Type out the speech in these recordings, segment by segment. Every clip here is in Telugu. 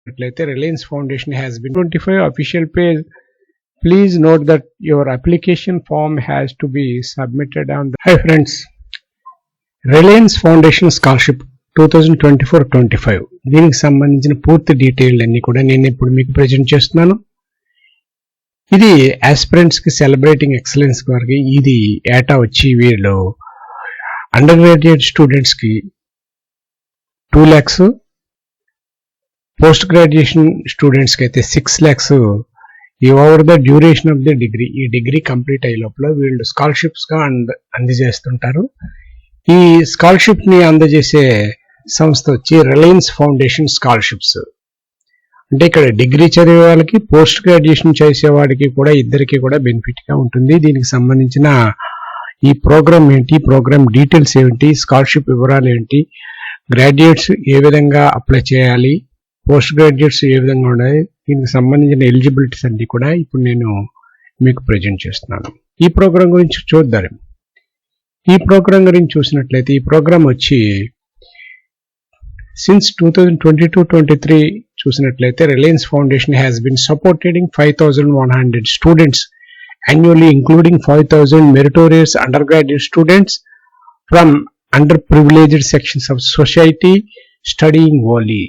Reliance Foundation has been 25 official page. Please note that your application form has to be submitted on the... Hi friends, Reliance Foundation scholarship 2024-25 దీనికి సంబంధించిన పూర్తి డీటెయిల్ అన్ని కూడా నేను ఇప్పుడు మీకు ప్రెజెంట్ చేస్తున్నాను. ఇది ఆస్పిరెంట్స్ కి సెలబ్రేటింగ్ ఎక్సలెన్స్ వారికి ఇది ఏటా వచ్చి వీళ్ళు అండర్ గ్రాడ్యుయేట్ స్టూడెంట్స్ కి 2 lakhs, పోస్ట్ గ్రాడ్యుయేషన్ స్టూడెంట్స్ కి అయితే 6 lakhs over the duration of the degree. ఈ డిగ్రీ కంప్లీట్ అయ్యే లోపల వీళ్ళు స్కాలర్షిప్స్ గా అందజేస్తుంటారు. ఈ స్కాలర్షిప్ ని అందజేసే సంస్థ వచ్చి రిలయన్స్ ఫౌండేషన్ స్కాలర్షిప్స్. అంటే ఇక్కడ డిగ్రీ చదివే వాళ్ళకి, పోస్ట్ గ్రాడ్యుయేషన్ చేసే వాడికి కూడా ఇద్దరికి కూడా బెనిఫిట్ గా ఉంటుంది. దీనికి సంబంధించిన ఈ ప్రోగ్రామ్ ఏంటి, ప్రోగ్రామ్ డీటెయిల్స్ ఏంటి, స్కాలర్షిప్ వివరాలు ఏంటి, గ్రాడ్యుయేట్స్ ఏ విధంగా అప్లై చేయాలి, పోస్ట్ గ్రాడ్యుయేట్స్ ఏ విధంగా ఉండాలి, దీనికి సంబంధించిన ఎలిజిబిలిటీస్ అన్ని కూడా ఇప్పుడు నేను మీకు ప్రజెంట్ చేస్తున్నాను. ఈ ప్రోగ్రామ్ గురించి చూద్దాం. ఈ ప్రోగ్రామ్ గురించి చూసినట్లయితే ఈ ప్రోగ్రామ్ వచ్చి సిన్స్ 2022-23 చూసినట్లయితే Reliance Foundation has been supporting 5,100 students annually, including 5,000 meritorious undergraduate students from underprivileged sections of society studying only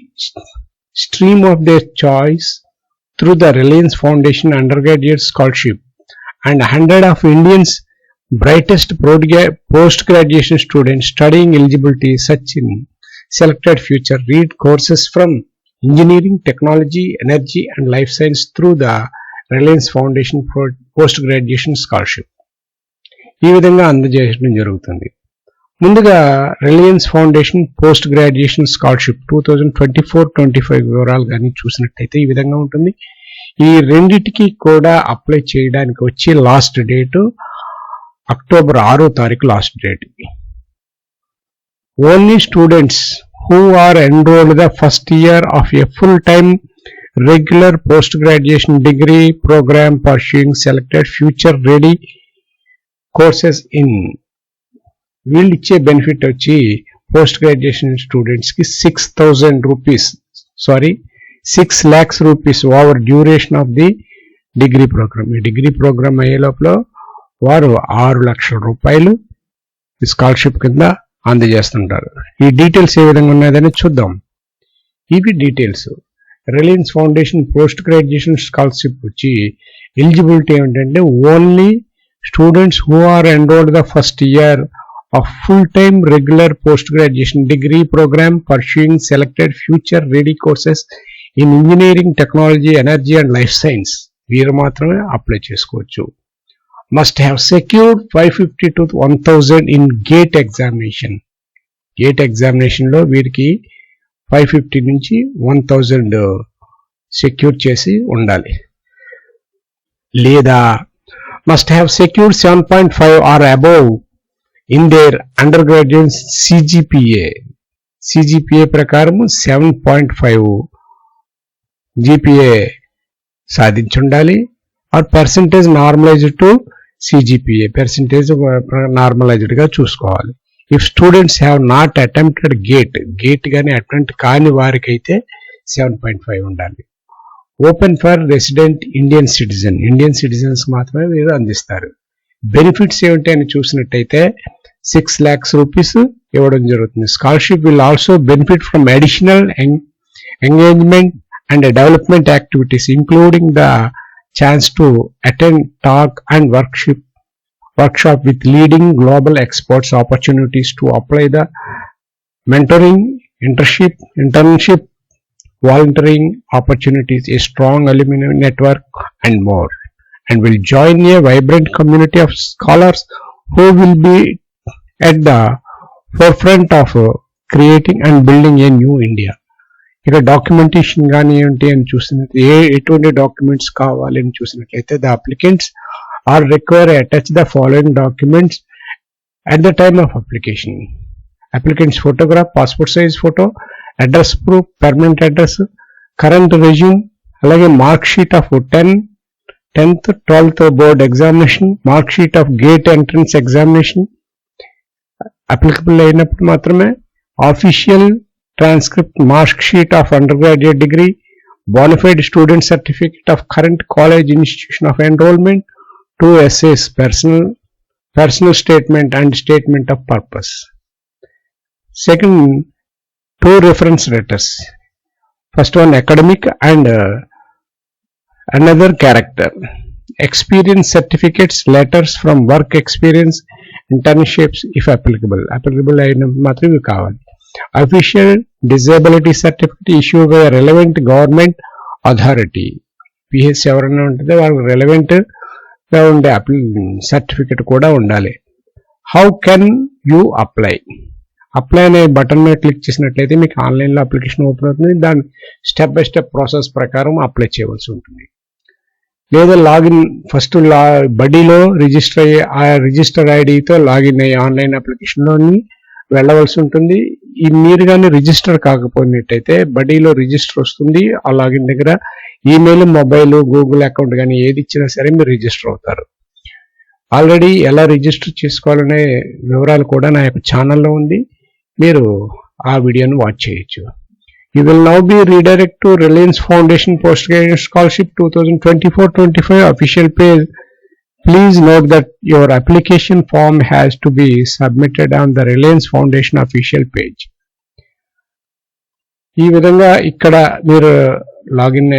stream of their choice through the Reliance Foundation undergraduate scholarship, and 100 of Indians brightest post-graduation students studying eligibility such in selected future read courses from engineering, technology, energy and life science through the Reliance Foundation post graduation scholarship ఈ విధంగా అందజేయడం జరుగుతుంది. ముందుగా Reliance Foundation post graduation scholarship 2024-25 వివరాలు కానీ చూసినట్లయితే ఈ విధంగా ఉంటుంది. ఈ రెండిటికి కూడా అప్లై చేయడానికి వచ్చి లాస్ట్ డేట్ అక్టోబర్ 6వ తారీఖు last date. Only students who are enrolled the first year of a full time regular post-graduation degree program pursuing selected future-ready courses in వీళ్ళు ఇచ్చే బెనిఫిట్ వచ్చి పోస్ట్ గ్రాడ్యుయేషన్ స్టూడెంట్స్ కి 6 lakhs rupees over duration of the degree programme. ఈ డిగ్రీ ప్రోగ్రామ్ అయ్యే లోపల వారు 6 లక్షల రూపాయలు స్కాలర్షిప్ కింద అందజేస్తుంటారు. ఈ డీటెయిల్స్ ఏ విధంగా ఉన్నదని చూద్దాం. ఇవి details. Reliance Foundation post graduation scholarship వచ్చి ఎలిజిబిలిటీ ఏమిటంటే only students who are enrolled the first year of full time regular post graduation degree programme pursuing selected future ready courses in engineering, technology, energy and life science వీరు మాత్రమే అప్లై చేసుకోవచ్చు. Must have secured 550 to 1,000 in GATE examination. GATE examination లో వీరికి 550 నుంచి 1,000 సెక్యూర్ చేసి ఉండాలి. లేదా must have secured 7.5 are above in their undergraduate CGPA ప్రకారం 7.5 జిపిఏ సాధించుండాలి. Or percentage normalised to CGPA, percentage normalised గా చూసుకోవాలి. If students have not attempted GATE గానీ అటెంప్ట్ కాని వారికైతే 7.5 ఉండాలి. Open for resident Indian citizens మాత్రమే వీరు అందిస్తారు. బెనిఫిట్స్ ఏమిటి అని చూసినట్టయితే 6 lakhs రూపీస్ ఇవ్వడం జరుగుతుంది. Scholarship will also benefit from additional engagement and development activities including the chance to attend talk and workshop with leading global experts, opportunities to apply the mentoring, internship, volunteering opportunities, a strong alumni network and more, and will join a vibrant community of scholars who will be at the forefront of creating and building a new India. ఇక డాక్యుమెంటేషన్ కానీ ఏంటి అని చూసినట్లయితే ఎటువంటి డాక్యుమెంట్స్ కావాలని చూసినట్లయితే the applicants are required to attach the following documents at the time of application: applicant's photograph, passport size photo, address proof, permanent address, current resume, alage mark sheet of 10th 12th board examination, mark sheet of gate entrance examination applicable అయినప్పుడు మాత్రమే, official transcript, mark sheet of undergraduate degree, bona fide student certificate of current college institution of enrollment, 2 essays, personal statement and statement of purpose. Second, 2 reference letters. First one academic and another character. Experience certificates, letters from work experience, internships if applicable అయిన మాత్రమే కావాలి. Official disability certificate issued by a relevant government authority. PHC ఎవరైనా ఉంటుందో వాళ్ళకి relevant గా ఉండే సర్టిఫికెట్ కూడా ఉండాలి. How can you apply? Apply అనే బటన్ మీద క్లిక్ చేసినట్లయితే మీకు ఆన్లైన్లో అప్లికేషన్ ఓపెన్ అవుతుంది. దాని స్టెప్ బై స్టెప్ ప్రాసెస్ ప్రకారం అప్లై చేయవలసి ఉంటుంది. లేదా లాగిన్ ఫస్ట్ బడీలో రిజిస్టర్ అయ్యి ఆ రిజిస్టర్ ఐడితో లాగిన్ అయ్యి ఆన్లైన్ అప్లికేషన్లోని వెళ్ళవలసి ఉంటుంది. ఈ మీరు కానీ రిజిస్టర్ కాకపోయినట్టయితే బడీలో రిజిస్టర్ వస్తుంది. ఆ లాగిన్ దగ్గర ఈమెయిల్, మొబైల్, గూగుల్ అకౌంట్ కానీ ఏది ఇచ్చినా సరే మీరు రిజిస్టర్ అవుతారు. ఆల్రెడీ ఎలా రిజిస్టర్ చేసుకోవాలనే వివరాలు కూడా నా యొక్క ఛానల్లో ఉంది. మీరు ఆ వీడియోను వాచ్ చేయొచ్చు. You will now be redirected to Reliance Foundation Postgraduate Scholarship 2024-25 official page. Please note that your application form has to be submitted on the Reliance Foundation official page. ఈ విధంగా ఇక్కడ మీరు లాగిన్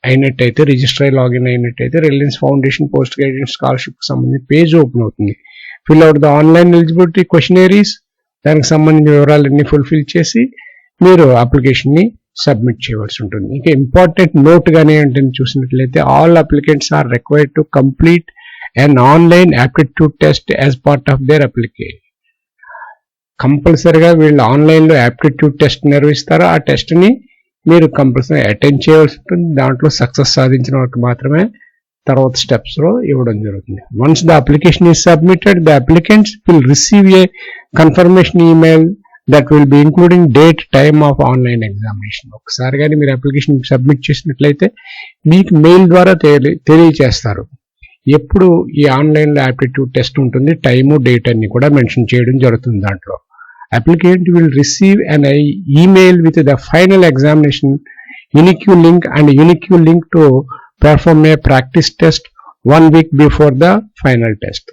అయినట్టయితే, రిజిస్టర్ అయి లాగిన్ అయినట్టయితే Reliance Foundation postgraduate scholarship సంబంధించిన పేజ్ ఓపెన్ అవుతుంది. Fill out the online eligibility questionnaires, దానికి సంబంధించిన వివరాలన్నీ ఫుల్ఫిల్ చేసి మీరు అప్లికేషన్ ని సబ్మిట్ చేయవలసి ఉంటుంది. ఇంకా ఇంపార్టెంట్ నోట్ గానే ఏంటని చూసినట్లయితే all applicants are required to complete an online aptitude test as part of their application. కంపల్సరీగా వీళ్ళు ఆన్లైన్లో యాప్టిట్యూడ్ టెస్ట్ నిర్వహిస్తారు. ఆ టెస్ట్ ని మీరు కంపల్సరీ అటెండ్ చేయవలసి ఉంటుంది. దాంట్లో సక్సెస్ సాధించిన వారికి మాత్రమే తర్వాత స్టెప్స్ లో ఇవ్వడం జరుగుతుంది. Once the application is submitted, the applicants will receive a confirmation email that will be including date, time of online examination. ఒకసారి కానీ మీరు అప్లికేషన్ సబ్మిట్ చేసినట్లయితే మీకు మెయిల్ ద్వారా తెలియచేస్తారు ఎప్పుడు ఈ ఆన్లైన్లో యాప్టిట్యూడ్ టెస్ట్ ఉంటుంది, టైము, డేట్ అన్ని కూడా మెన్షన్ చేయడం జరుగుతుంది. దాంట్లో applicant will receive an email with the final examination, unique link and unique link to perform a practice test 1 week before the final test.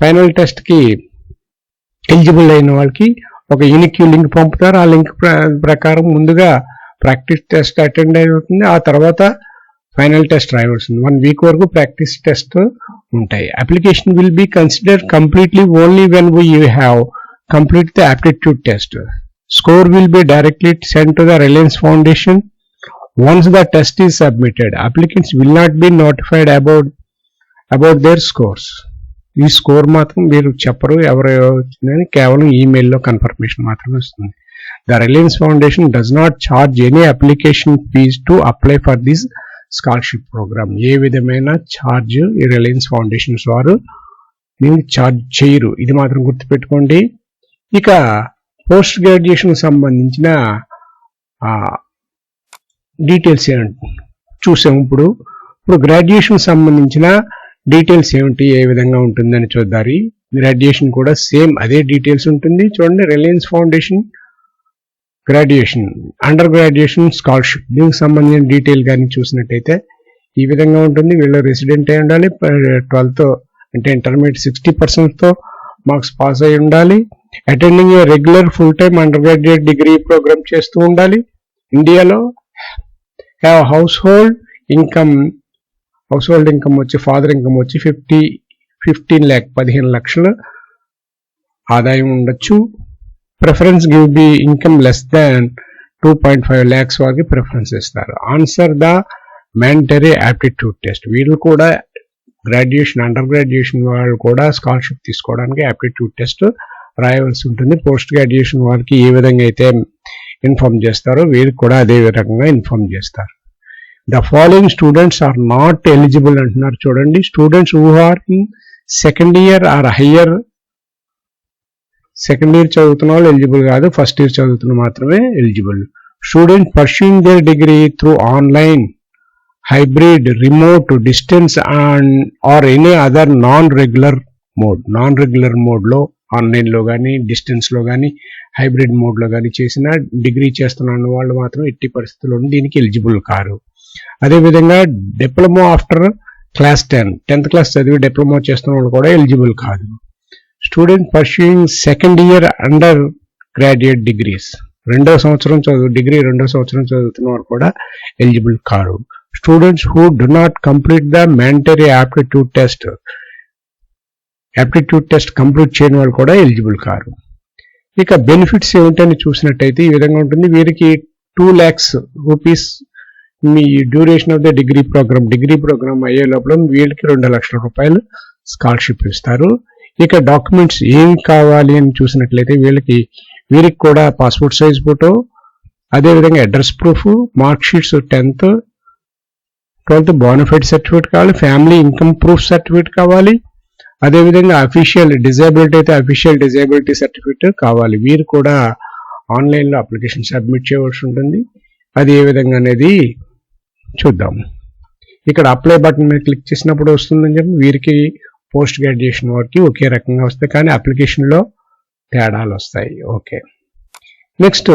Final test కి ఎలిజిబుల్ అయిన వాళ్ళకి ఒక యూనిక్ లింక్ పంపుతారు. ఆ లింక్ ప్రకారం ముందుగా ప్రాక్టీస్ టెస్ట్ అటెండ్ అవుతుంది. ఆ తర్వాత ఫైనల్ టెస్ట్ రాయవలసింది. 1 వీక్ వరకు ప్రాక్టీస్ టెస్ట్ ఉంటాయి. Application will be consider completely only when we have complete the aptitude test. Score will be directly send to the Reliance foundation once the test is submitted. Applicants will not be notified about their scores. ఈ స్కోర్ మాత్రం మీరు చెప్పరు ఎవరు వచ్చిందని, కేవలం ఈమెయిల్లో కన్ఫర్మేషన్ మాత్రమే వస్తుంది. The Reliance Foundation does not charge any application fee to apply for this scholarship programme. ఏ విధమైన ఛార్జ్ ఈ రిలయన్స్ ఫౌండేషన్స్ వారు మీరు ఛార్జ్ చేయరు. ఇది మాత్రం గుర్తుపెట్టుకోండి. ఇక పోస్ట్ గ్రాడ్యుయేషన్ సంబంధించిన డీటెయిల్స్ చూసాము. ఇప్పుడు గ్రాడ్యుయేషన్ సంబంధించిన డీటెయిల్స్ ఏమిటి, ఏ విధంగా ఉంటుందని చూద్దాం. గ్రాడ్యుయేషన్ కూడా సేమ్ అదే డీటెయిల్స్ ఉంటుంది. చూడండి, Reliance foundation graduation, under graduation scholarship, దీనికి సంబంధించిన డీటెయిల్ కానీ చూసినట్టయితే ఈ విధంగా ఉంటుంది. వీళ్ళు రెసిడెంట్ అయి ఉండాలి, 12th అంటే ఇంటర్మీడియట్ 60% మార్క్స్ పాస్ అయి ఉండాలి, attending a regular full time undergraduate degree programme చేస్తూ ఉండాలి, ఇండియాలో హ్యావ్ హౌస్ హోల్డ్ ఇన్కమ్ వచ్చి ఫాదర్ ఇన్కమ్ వచ్చి 15 లక్షల ఆదాయం ఉండొచ్చు. Preference give be income less than 2.5 lakhs వారికి ప్రిఫరెన్స్ ఇస్తారు. Answer the mandatory aptitude test. వీళ్ళు కూడా గ్రాడ్యుయేషన్, అండర్ గ్రాడ్యుయేషన్ వాళ్ళు కూడా స్కాలర్షిప్ తీసుకోవడానికి యాప్టిట్యూడ్ టెస్ట్ రాయవలసి ఉంటుంది. పోస్ట్ గ్రాడ్యుయేషన్ వారికి ఏ విధంగా అయితే ఇన్ఫార్మ్ చేస్తారో వీరికి కూడా అదే రకంగా ఇన్ఫార్మ్ చేస్తారు. The following students are not eligible అంటున్నారు. చూడండి, students who are in second year or higher, second year చదువుతున్న వాళ్ళు ఎలిజిబుల్ కాదు, ఫస్ట్ ఇయర్ చదువుతున్న మాత్రమే eligible. Student pursuing their degree through online, hybrid, remote, distance and or any other non regular mode లో ఆన్లైన్లో కానీ డిస్టెన్స్లో కానీ హైబ్రిడ్ మోడ్లో కానీ చేసిన డిగ్రీ చేస్తున్న వాళ్ళు మాత్రం ఎట్టి పరిస్థితుల్లో దీనికి ఎలిజిబుల్ కారు. అదేవిధంగా diploma after class 10th class చదివి డిప్లొమా చేస్తున్న వాళ్ళు కూడా ఎలిజిబుల్ కాదు. Student pursuing second year under graduate degrees, రెండో సంవత్సరం చదువుతున్న వారు కూడా eligible car. Students who do not complete the mandatory aptitude test complete చేయని వాళ్ళు కూడా ఎలిజిబుల్ కారు. ఇక బెనిఫిట్స్ ఏమిటని చూసినట్టయితే ఈ విధంగా ఉంటుంది. వీరికి 2 lakhs రూపీస్ మీ duration of the degree programme అయ్యే లోపల వీళ్ళకి 2 లక్షల రూపాయలు స్కాలర్షిప్ ఇస్తారు. ఇక డాక్యుమెంట్స్ ఏం కావాలి అని చూసినట్లయితే వీరికి కూడా పాస్పోర్ట్ సైజ్ ఫోటో, అదేవిధంగా address proof, mark sheets 10th 12th bona fide certificate కావాలి, ఫ్యామిలీ ఇన్కమ్ ప్రూఫ్ సర్టిఫికేట్ కావాలి, అదేవిధంగా అఫీషియల్ డిజేబిలిటీ అయితే అఫీషియల్ డిజేబిలిటీ సర్టిఫికేట్ కావాలి. వీరు కూడా ఆన్లైన్లో అప్లికేషన్ సబ్మిట్ చేయవలసి ఉంటుంది. అది ఏ విధంగా అనేది చూద్దాం. ఇక్కడ అప్లై బటన్ మీద క్లిక్ చేసినప్పుడు వస్తుందని చెప్పి వీరికి పోస్ట్ గ్రాడ్యుయేషన్ వారికి ఒకే రకంగా వస్తాయి, కానీ అప్లికేషన్లో తేడాలు వస్తాయి. ఓకే, నెక్స్ట్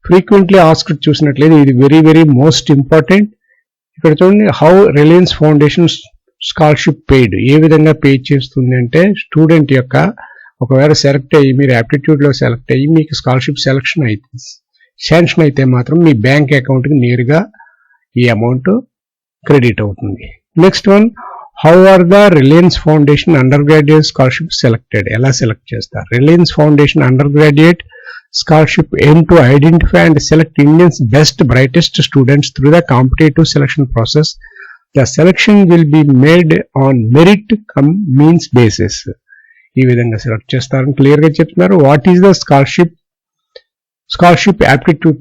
ఫ్రీక్వెంట్లీ ఆస్క్డ్ చూసినట్లయితే ఇది వెరీ వెరీ మోస్ట్ ఇంపార్టెంట్. ఇక్కడ చూడండి, how Reliance Foundation scholarship paid, ఏ విధంగా పే చేస్తుంది అంటే స్టూడెంట్ యొక్క ఒకవేళ సెలెక్ట్ అయ్యి మీరు యాప్టిట్యూడ్లో సెలెక్ట్ అయ్యి మీకు స్కాలర్షిప్ శాంక్షన్ అయితే మాత్రం మీ బ్యాంక్ అకౌంట్కి నేరుగా ఈ అమౌంట్ క్రెడిట్ అవుతుంది. Next one, how are the Reliance Foundation undergraduate scholarship selected, ఎలా సెలెక్ట్ చేస్తారు? Reliance Foundation undergraduate scholarship aim to identify and select Indians' best brightest students through the competitive selection process. The selection will be made on merit cum means basis. ఈ విధంగా సెలెక్ట్ చేస్తారని క్లియర్ గా చెప్తున్నారు. What is the scholarship aptitude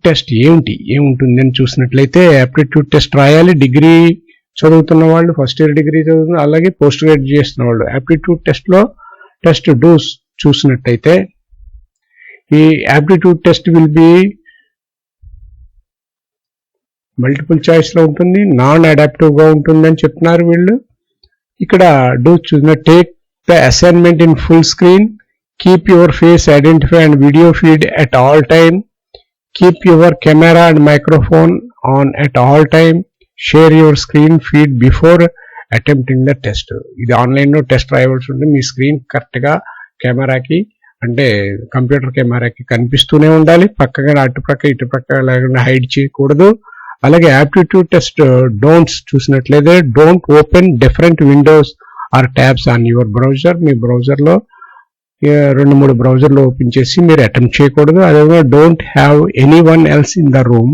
test ఏముంటుంది అని చూసినట్లయితే యాప్టిట్యూడ్ టెస్ట్ రాయాలి. డిగ్రీ చదువుతున్న వాళ్ళు, ఫస్ట్ ఇయర్ డిగ్రీ చదువుతున్న, అలాగే పోస్ట్ గ్రాడ్యుయేట్ చేస్తున్న వాళ్ళు. యాప్టిట్యూడ్ టెస్ట్ డూస్ చూసినట్టయితే ఈ aptitude test will be multiple choice లో ఉంటుంది, నాన్ అడాప్టివ్ గా ఉంటుందని చెప్తున్నారు వీళ్ళు. ఇక్కడ చూసిన take the assignment in full screen, keep your face identify and video feed at all time, keep your camera and microphone on at all time, share your screen feed before attempting the test. ఇది ఆన్లైన్ లో టెస్ట్ రాయవలసి ఉంటుంది. మీ స్క్రీన్ కరెక్ట్ గా కెమెరాకి అంటే కంప్యూటర్ కెమెరాకి కనిపిస్తూనే ఉండాలి. పక్కగా అటుపక్క ఇటుపక్క లేకుండా హైడ్ చేయకూడదు. అలాగే యాప్టిట్యూడ్ టెస్ట్ డోంట్స్ చూసినట్లయితే don't open different windows or tabs on your browser. మీ బ్రౌజర్లో 2-3 బ్రౌజర్లు ఓపెన్ చేసి మీరు అటెంప్ట్ చేయకూడదు. అదేవిధంగా don't have anyone else in the room,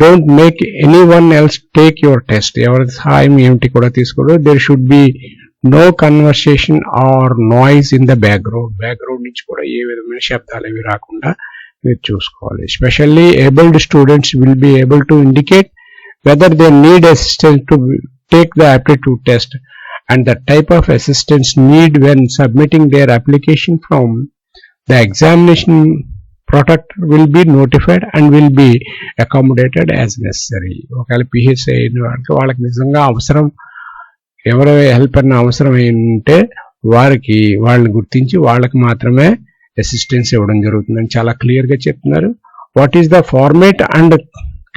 don't make anyone else take your test. ఎవరి సహాయం ఏమిటి కూడా తీసుకోకూడదు. There should be no conversation or noise in the background నుంచి కూడా ఏ విధమైన శబ్దాలు అవి రాకుండా మీరు చూసుకోవాలి. Specially abled students will be able to indicate whether they need assistance to take the aptitude test and the type of assistance need when submitting their application from the examination product will be notified and will be accommodated as necessary. ఒకవేళ PHC అయిన వాళ్ళకి నిజంగా అవసరం, ఎవరు హెల్ప్ అన్న అవసరం ఏంటంటే వాళ్ళని గుర్తించి వాళ్ళకి మాత్రమే అసిస్టెన్స్ ఇవ్వడం జరుగుతుందని చాలా క్లియర్ గా చెప్తున్నారు. What is the format and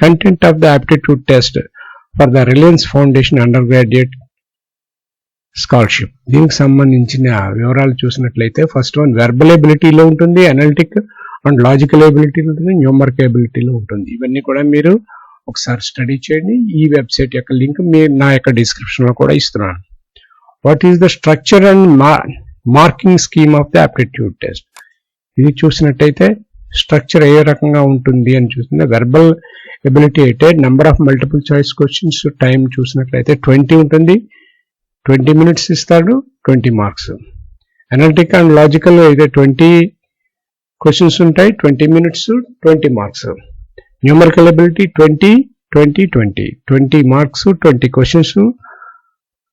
content of the aptitude test for the Reliance Foundation undergraduate scholarship? దీనికి సంబంధించిన వివరాలు చూసినట్లయితే ఫస్ట్ వన్ వెర్బల్ ఎబిలిటీలో ఉంటుంది, అనలిటిక్ అండ్ లాజికల్ ఎబిలిటీలో ఉంటుంది, న్యూమరిక్ ఎబిలిటీలో ఉంటుంది. ఇవన్నీ కూడా మీరు ఒకసారి స్టడీ చేయండి. ఈ వెబ్సైట్ యొక్క లింక్ నా యొక్క డిస్క్రిప్షన్ లో కూడా ఇస్తున్నాను. What is the structure and marking scheme of the aptitude test? ఇది చూసినట్టయితే స్ట్రక్చర్ ఏ రకంగా ఉంటుంది అని చూస్తుంది. వెర్బల్ ఎబిలిటీ అయితే number of multiple choice questions, time చూసినట్లయితే 20 ఉంటుంది, 20 minutes ఇస్తాడు, 20 marks. అనలిటిక్ అండ్ లాజికల్ అయితే 20 questions ఉంటాయి, 20 minutes, 20 marks. Numerical ability 20 marks, 20 questions,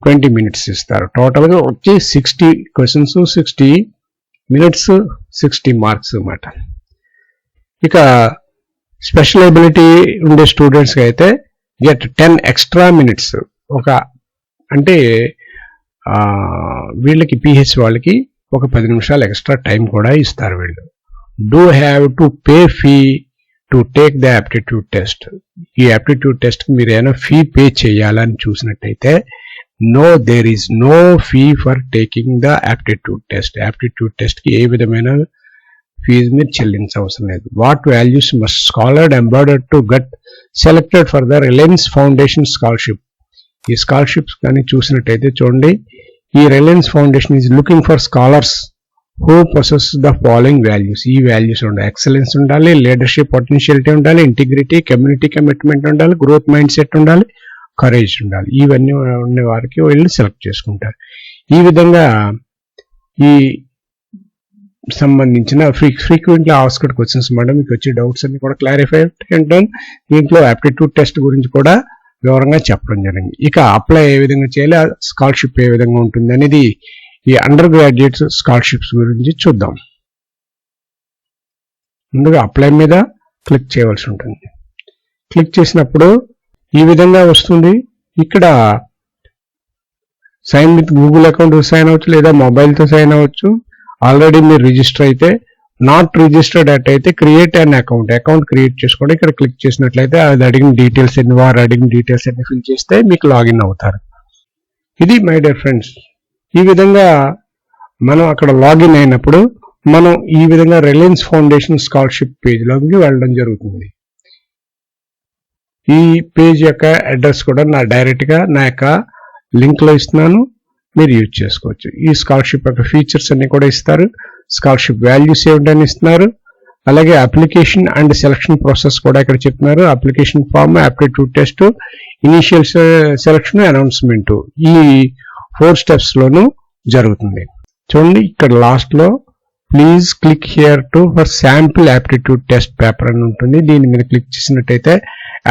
20 minutes ఇస్తారు. టోటల్ గా వచ్చి 60 questions, 60 minutes, 60 marks అన్నమాట. ఇక స్పెషల్ ఎబిలిటీ ఉండే స్టూడెంట్స్ అయితే గెట్ 10 extra minutes. అంటే వీళ్ళకి పిహెచ్ వాళ్ళకి ఒక 10 నిమిషాలు ఎక్స్ట్రా టైం కూడా ఇస్తారు వీళ్ళు. Do have to pay fee to take the aptitude test. ఈ యాప్టిట్యూడ్ టెస్ట్ మీరు ఏమైనా ఫీ పే చేయాలని చూసినట్టయితే no, there is no fee for taking the aptitude test. Aptitude test కి ఏ విధమైన ఫీజు మీరు చెల్లించవసరం లేదు. What values must scholar embody to get selected for the Reliance Foundation scholarship. ఈ స్కాలర్షిప్స్ కానీ చూసినట్టయితే చూడండి, ఈ Reliance Foundation is looking for scholars who possess the following values. ఈ వాల్యూస్ ఉండాలి: ఎక్సలెన్స్ ఉండాలి, లీడర్షిప్ పొటెన్షియలిటీ ఉండాలి, ఇంటిగ్రిటీ, కమ్యూనిటీ కమిట్మెంట్ ఉండాలి, గ్రోత్ మైండ్ సెట్ ఉండాలి, కరేజ్ ఉండాలి. ఇవన్నీ ఉండే వారికి వీళ్ళు సెలెక్ట్ చేసుకుంటారు. ఈ విధంగా ఈ సంబంధించిన ఫ్రీక్వెంట్లీ ఆస్క్డ్ క్వశ్చన్స్ మాట మీకు వచ్చే డౌట్స్ అన్ని కూడా క్లారిఫై ఉంటాను. దీంట్లో యాప్టిట్యూడ్ టెస్ట్ గురించి కూడా వివరంగా చెప్పడం జరిగింది. ఇక అప్లై ఏ విధంగా చేయాలి, స్కాలర్షిప్ ఏ విధంగా ఉంటుంది అనేది ఈ అండర్ గ్రాడ్యుయేట్స్ స్కాలర్షిప్స్ గురించి చూద్దాం. ముందుగా అప్లై మీద క్లిక్ చేయవలసి ఉంటుంది. క్లిక్ చేసినప్పుడు ఈ విధంగా వస్తుంది. ఇక్కడ sign with Google account sign అవ్వచ్చు, లేదా మొబైల్తో సైన్ అవ్వచ్చు. ఆల్రెడీ మీరు రిజిస్టర్ అయితే, నాట్ రిజిస్టర్డ్ అయితే క్రియేట్ అన్ అకౌంట్ క్రియేట్ చేసుకోండి. ఇక్కడ క్లిక్ చేసినట్లయితే అది అడిగిన డీటెయిల్స్ అన్ని, వారు అడిగిన డీటెయిల్స్ అన్ని ఫిల్ చేస్తే మీకు లాగిన్ అవుతారు. ఇది మై డియర్ ఫ్రెండ్స్, ఈ విధంగా మనం అక్కడ లాగిన్ అయినప్పుడు మనం ఈ విధంగా రిలయన్స్ ఫౌండేషన్ స్కాలర్షిప్ పేజ్లోకి వెళ్ళడం జరుగుతుంది. ఈ పేజ్ యొక్క అడ్రస్ కూడా డైరెక్ట్గా నా యొక్క లింక్లో ఇస్తున్నాను, మీరు యూజ్ చేసుకోవచ్చు. ఈ స్కాలర్షిప్ యొక్క ఫీచర్స్ అన్ని కూడా ఇస్తారు. స్కాలర్షిప్ వాల్యూస్ ఏమిటని ఇస్తున్నారు. అలాగే అప్లికేషన్ అండ్ సెలక్షన్ ప్రాసెస్ కూడా ఇక్కడ చెప్తున్నారు. Application form, aptitude test, initial selection, announcement, ఈ 4 స్టెప్స్ లోనూ జరుగుతుంది. చూడండి, ఇక్కడ లాస్ట్ లో please click here to for sample aptitude test paper అని ఉంటుంది. దీని మీద క్లిక్ చేసినట్టయితే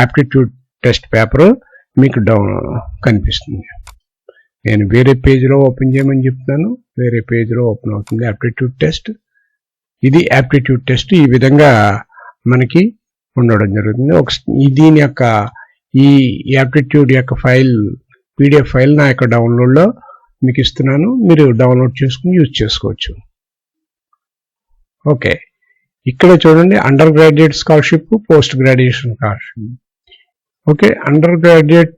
యాప్టిట్యూడ్ టెస్ట్ పేపర్ మీకు కనిపిస్తుంది. నేను వేరే పేజ్లో ఓపెన్ చేయమని చెప్తున్నాను, వేరే పేజ్లో ఓపెన్ అవుతుంది యాప్టిట్యూడ్ టెస్ట్. ఇది యాప్టిట్యూడ్ టెస్ట్ ఈ విధంగా మనకి ఉండడం జరుగుతుంది. దీని యొక్క ఈ యాప్టిట్యూడ్ యొక్క ఫైల్, పీడిఎఫ్ ఫైల్ నా యొక్క డౌన్లోడ్లో మీకు ఇస్తున్నాను, మీరు డౌన్లోడ్ చేసుకుని యూజ్ చేసుకోవచ్చు. ఓకే, ఇక్కడ చూడండి undergraduate scholarship, post graduation scholarship. Okay, undergraduate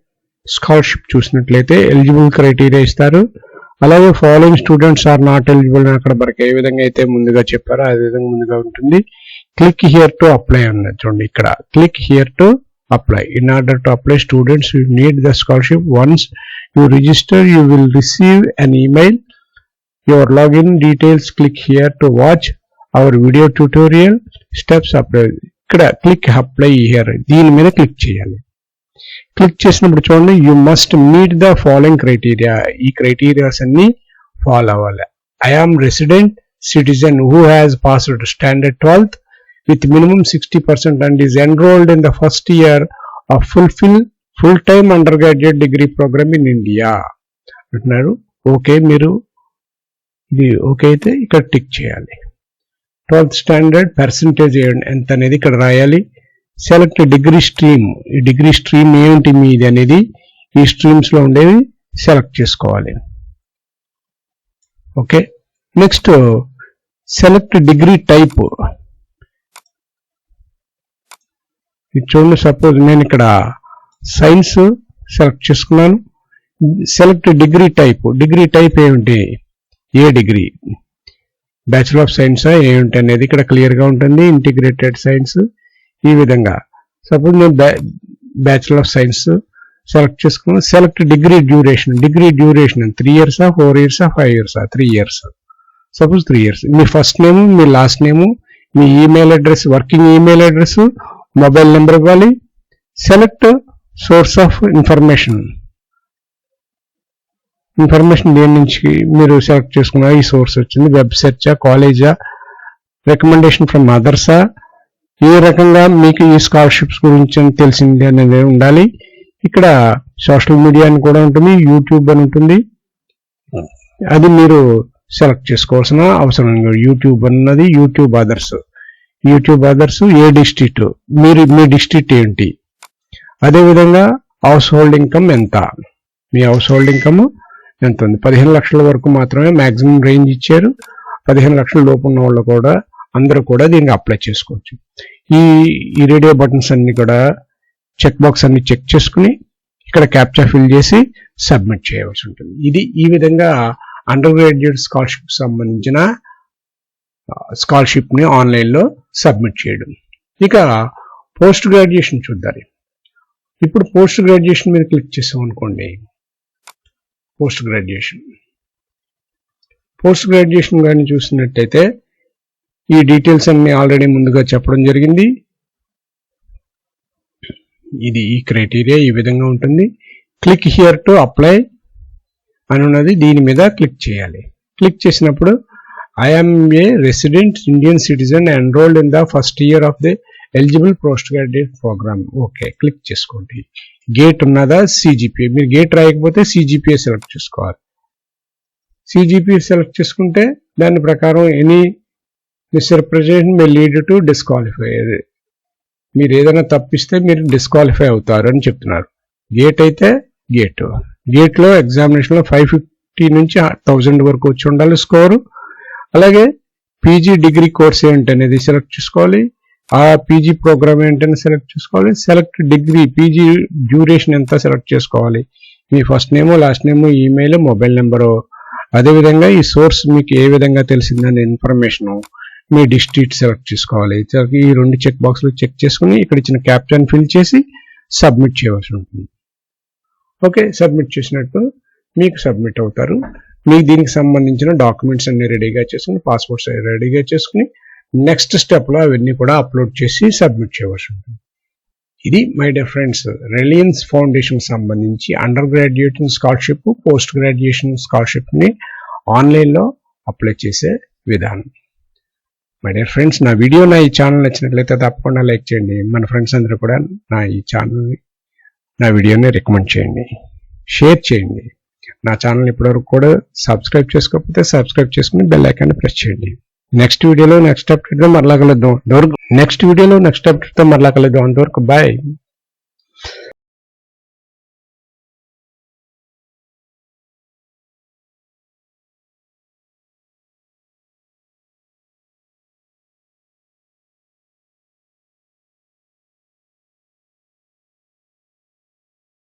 scholarship చూసినట్లయితే ఎలిజిబుల్ క్రైటీరియా ఇస్తారు. అలాగే following students are not eligible అని అక్కడ మనకి ఏ విధంగా అయితే ముందుగా చెప్పారో అదే విధంగా ముందుగా ఉంటుంది. క్లిక్ హియర్ టు అప్లై అన్నది చూడండి, ఇక్కడ click here to apply. In order to apply students you need the scholarship. Once you register you will receive an email your login details. Click here to watch our video tutorial steps apply. ఇక్కడ క్లిక్ అప్లై హియర్, దీని మీద క్లిక్ చేయాలి. క్లిక్ చేసినప్పుడు చూడండి, you must meet the following criteria. ఈ క్రైటీరియాస్ అన్ని ఫాలో అవ్వాలి. I am resident citizen who has passed standard 12th with minimum 60% and is enrolled in the first year of full-time undergraduate degree program in India అంటున్నారు. ఓకే, మీరు ఇది ఓకే అయితే ఇక్కడ టిక్ చేయాలి. 12th స్టాండర్డ్ పర్సంటేజ్ ఎంత అనేది ఇక్కడ రాయాలి. సెలెక్ట్ డిగ్రీ స్ట్రీమ్, ఈ డిగ్రీ స్ట్రీమ్ ఏమిటి మీది అనేది ఈ స్ట్రీమ్స్ లో ఉండేవి సెలెక్ట్ చేసుకోవాలి. Okay, next select degree type. చూడండి, సపోజ్ నేను ఇక్కడ సైన్స్ సెలెక్ట్ చేసుకున్నాను. Select degree type, degree type ఏమిటి, ఏ డిగ్రీ, బ్యాచిలర్ ఆఫ్ సైన్స్ ఏమిటి అనేది ఇక్కడ క్లియర్ గా ఉంటుంది. ఇంటిగ్రేటెడ్ సైన్స్, ఈ విధంగా. సపోజ్ నేను బ్యాచిలర్ ఆఫ్ సైన్స్ సెలెక్ట్ చేసుకున్నాను. Select degree duration, degree duration 3 years 4 years 5 years 3 years. Suppose 3 years. మీ ఫస్ట్ నేమ్, మీ లాస్ట్ నేమ్, మీ email address, working email address, mobile number ఇవ్వాలి. Select source of information, information దేని నుంచి మీరు సెలెక్ట్ చేసుకున్నారు, ఈ సోర్స్ వచ్చింది, వెబ్ సెర్చా, కాలేజా, రికమెండేషన్ ఫ్రమ్ అదర్సా, ఏ రకంగా మీకు ఈ స్కాలర్షిప్స్ గురించి తెలిసింది అనేది ఉండాలి. ఇక్కడ సోషల్ మీడియా అని కూడా ఉంటుంది, యూట్యూబ్ అని ఉంటుంది, అది మీరు సెలెక్ట్ చేసుకోవాల్సిన అవసరం. యూట్యూబ్ అన్నది యూట్యూబ్ అదర్స్, యూట్యూబ్ అదర్స్ ఏ డిస్ట్రిక్ట్, మీరు మీ డిస్ట్రిక్ట్ ఏంటి, అదేవిధంగా హౌస్ హోల్డ్ ఇన్కమ్ ఎంత, మీ హౌస్ హోల్డ్ ఇన్కమ్ ఎంత ఉంది, 15 లక్షల వరకు మాత్రమే మాక్సిమం రేంజ్ ఇచ్చారు. 15 లక్షల లోపు ఉన్న వాళ్ళు కూడా అందరూ కూడా దీనికి అప్లై చేసుకోవచ్చు. ఈ రేడియో బటన్స్ అన్ని కూడా చెక్ బాక్స్ అన్ని చెక్ చేసుకుని ఇక్కడ క్యాప్చా ఫిల్ చేసి సబ్మిట్ చేయవలసి ఉంటుంది. ఈ విధంగా అండర్ గ్రాడ్యుయేట్ స్కాలర్షిప్ సంబంధించిన స్కాలర్షిప్ ని ఆన్లైన్ లో సబ్మిట్ చేయడం. ఇక పోస్ట్ గ్రాడ్యుయేషన్ చూద్దాం. ఇప్పుడు పోస్ట్ గ్రాడ్యుయేషన్ మీద క్లిక్ చేసాం అనుకోండి. పోస్ట్ గ్రాడ్యుయేషన్ కానీ చూసినట్టయితే ఈ డీటెయిల్స్ అన్ని ఆల్రెడీ ముందుగా చెప్పడం జరిగింది. ఈ క్రైటీరియా ఈ విధంగా ఉంటుంది. క్లిక్ హియర్ టు అప్లై అని ఉన్నది, దీని మీద క్లిక్ చేయాలి. క్లిక్ చేసినప్పుడు I'm a resident Indian citizen enrolled in the first year of the eligible post graduate programme. Okay, click చేసుకోండి. గేట్ ఉన్నదా, సిజిపిఏ. మీరు గేట్ రాయకపోతే సిజిపిఏ సెలెక్ట్ చేసుకోవాలి. సిజిపిఏ సెలెక్ట్ చేసుకుంటే దాని ప్రకారం any misrepresentation may lead to disqualify. మీరు ఏదైనా తప్పిస్తే మీరు డిస్క్వాలిఫై అవుతారు అని చెప్తున్నారు. గేట్ అయితే గేట్లో ఎగ్జామినేషన్లో 550 నుంచి 1000 వరకు వచ్చి ఉండాలి స్కోరు. అలాగే పీజీ డిగ్రీ కోర్స్ ఏంటనేది సెలెక్ట్ చేసుకోవాలి. ఆ పీజీ ప్రోగ్రామ్ ఏంటని సెలెక్ట్ చేసుకోవాలి. సెలెక్ట్ డిగ్రీ పీజీ డ్యూరేషన్ ఎంత సెలెక్ట్ చేసుకోవాలి. మీ first name, last name, email, mobile number, అదేవిధంగా ఈ సోర్స్ మీకు ఏ విధంగా తెలిసిందనే ఇన్ఫర్మేషను, మీ డిస్ట్రిక్ట్ సెలెక్ట్ చేసుకోవాలి. ఈ 2 చెక్ బాక్స్లు చెక్ చేసుకుని ఇక్కడ ఇచ్చిన క్యాప్చాని ఫిల్ చేసి సబ్మిట్ చేయవలసి ఉంటుంది. ఓకే, సబ్మిట్ చేసినట్టు మీకు సబ్మిట్ అవుతారు. మీకు దీనికి సంబంధించిన డాక్యుమెంట్స్ అన్ని రెడీగా చేసుకుని, పాస్పోర్ట్స్ రెడీగా చేసుకుని నెక్స్ట్ స్టెప్లో అవన్నీ కూడా అప్లోడ్ చేసి సబ్మిట్ చేయవలసి ఉంటుంది. ఇది my dear friends, Reliance Foundation సంబంధించి undergraduate scholarship, post graduation స్కాలర్షిప్ని ఆన్లైన్లో అప్లై చేసే విధానం. మై డియర్ ఫ్రెండ్స్, నా ఈ ఛానల్ నచ్చినట్లయితే తప్పకుండా లైక్ చేయండి. మన ఫ్రెండ్స్ అందరూ కూడా నా వీడియోని రికమెండ్ చేయండి, షేర్ చేయండి. నా ఛానల్ ఇప్పటివరకు కూడా సబ్స్క్రైబ్ చేసుకోకపోతే సబ్స్క్రైబ్ చేసుకుని బెల్ ఐకాన్ ప్రెస్ చేయండి. నెక్స్ట్ వీడియోలో నెక్స్ట్ అప్డేట్తో మరలా కలుద్దాం. అంతవరకు బాయ్.